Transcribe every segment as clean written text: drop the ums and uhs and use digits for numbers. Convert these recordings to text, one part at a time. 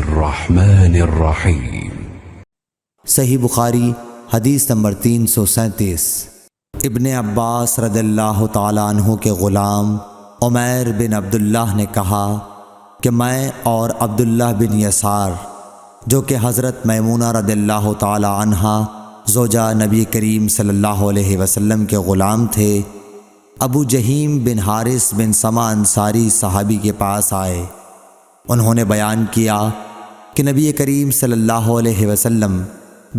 الرحمن الرحیم۔ صحیح بخاری حدیث نمبر 337۔ ابن عباس رضی اللہ تعالیٰ عنہ کے غلام عمیر بن عبداللہ نے کہا کہ میں اور عبداللہ بن یسار جو کہ حضرت میمونہ رضی اللہ تعالیٰ عنہا زوجہ نبی کریم صلی اللہ علیہ وسلم کے غلام تھے، ابو جہیم بن حارث بن سما انصاری صحابی کے پاس آئے۔ انہوں نے بیان کیا کہ نبی کریم صلی اللہ علیہ وسلم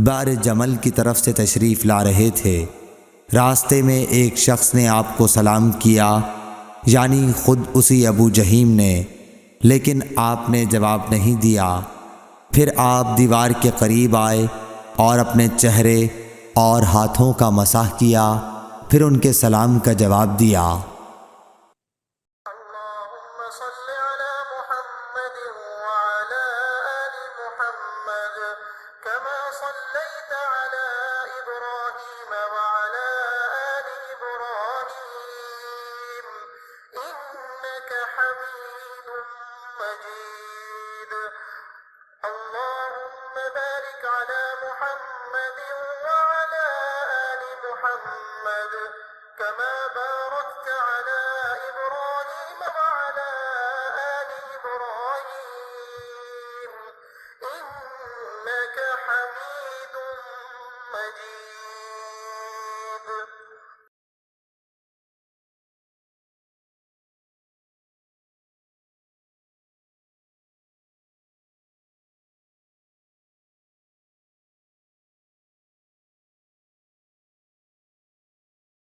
بار جمل کی طرف سے تشریف لا رہے تھے۔ راستے میں ایک شخص نے آپ کو سلام کیا، یعنی خود اسی ابو جہیم نے، لیکن آپ نے جواب نہیں دیا۔ پھر آپ دیوار کے قریب آئے اور اپنے چہرے اور ہاتھوں کا مسح کیا، پھر ان کے سلام کا جواب دیا۔ اللهم صل على محمد وعلى آل محمد كما صليت على إبراهيم وعلى آل إبراهيم إنك حميد مجيد اللهم بارك على محمد وعلى آل محمد كما باركت على إبراهيم وعلى